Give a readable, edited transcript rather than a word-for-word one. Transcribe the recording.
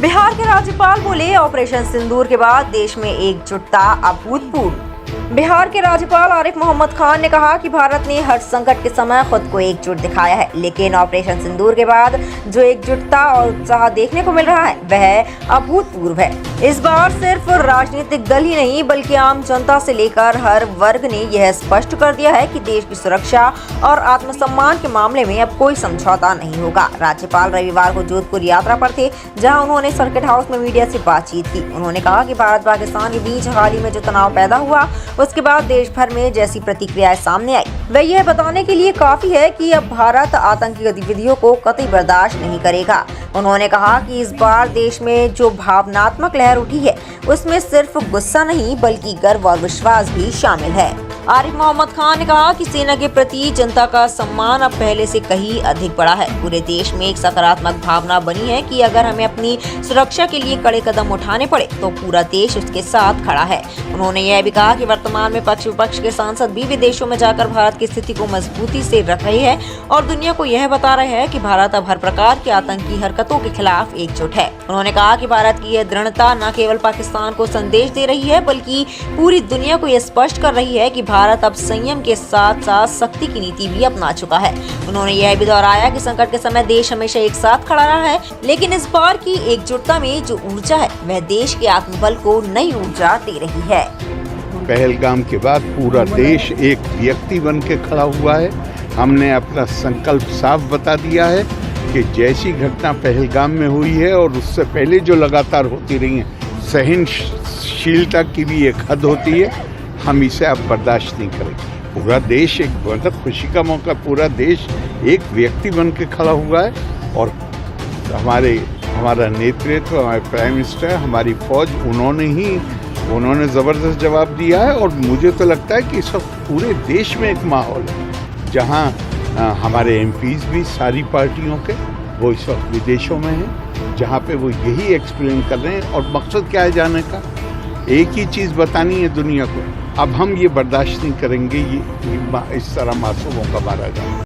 बिहार के राज्यपाल बोले, ऑपरेशन सिंदूर के बाद देश में एकजुटता अभूतपूर्व। बिहार के राज्यपाल आरिफ मोहम्मद खान ने कहा कि भारत ने हर संकट के समय खुद को एकजुट दिखाया है, लेकिन ऑपरेशन सिंदूर के बाद जो एकजुटता और उत्साह देखने को मिल रहा है वह अभूतपूर्व है। इस बार सिर्फ राजनीतिक दल ही नहीं बल्कि आम जनता से लेकर हर वर्ग ने यह स्पष्ट कर दिया है कि देश की सुरक्षा और आत्मसम्मान के मामले में अब कोई समझौता नहीं होगा। राज्यपाल रविवार को जोधपुर यात्रा पर थे, जहां उन्होंने सर्किट हाउस में मीडिया से बातचीत की। उन्होंने कहा कि भारत पाकिस्तान के बीच हाल ही में जो तनाव पैदा हुआ, उसके बाद देश भर में जैसी प्रतिक्रियाएं सामने आई, वह यह बताने के लिए काफी है कि अब भारत आतंकी गतिविधियों को कतई बर्दाश्त नहीं करेगा। उन्होंने कहा कि इस बार देश में जो भावनात्मक लहर उठी है, उसमें सिर्फ गुस्सा नहीं बल्कि गर्व और विश्वास भी शामिल है। आरिफ मोहम्मद खान ने कहा कि सेना के प्रति जनता का सम्मान अब पहले से कहीं अधिक बढ़ा है। पूरे देश में एक सकारात्मक भावना बनी है कि अगर हमें अपनी सुरक्षा के लिए कड़े कदम उठाने पड़े तो पूरा देश उसके साथ खड़ा है। उन्होंने यह भी कहा कि वर्तमान में पक्ष विपक्ष के सांसद भी विदेशों में जाकर भारत की स्थिति को मजबूती से रख रहे हैं और दुनिया को यह बता रहे हैं कि भारत अब हर प्रकार की आतंकी हरकतों के खिलाफ एकजुट है। उन्होंने कहा कि भारत की यह दृढ़ता न केवल पाकिस्तान को संदेश दे रही है बल्कि पूरी दुनिया को यह स्पष्ट कर रही है कि भारत अब संयम के साथ साथ सख्ती की नीति भी अपना चुका है। उन्होंने यह भी दोहराया कि संकट के समय देश हमेशा एक साथ खड़ा रहा है, लेकिन इस बार की एकजुटता में जो ऊर्जा है वह देश के आत्मबल को नई ऊर्जा दे रही है। पहलगाम के बाद पूरा देश एक व्यक्ति बन के खड़ा हुआ है। हमने अपना संकल्प साफ बता दिया है कि जैसी घटना पहलगाम में हुई है और उससे पहले जो लगातार होती रही है, सहनशीलता की भी एक हद होती है। हम इसे अब बर्दाश्त नहीं करेंगे। पूरा देश एक मतलब खुशी का मौका, पूरा देश एक व्यक्ति बन के खड़ा हुआ है और हमारा नेतृत्व, हमारे प्राइम मिनिस्टर, हमारी फौज, उन्होंने ज़बरदस्त जवाब दिया है। और मुझे तो लगता है कि इस वक्त पूरे देश में एक माहौल है जहां हमारे एमपीज भी सारी पार्टियों के वो इस वक्त विदेशों में हैं, जहां पे वो यही एक्सप्लेन कर रहे हैं। और मकसद क्या है जाने का? एक ही चीज़ बतानी है दुनिया को, अब हम ये बर्दाश्त नहीं करेंगे ये इस तरह मासूमों का मारा जाए।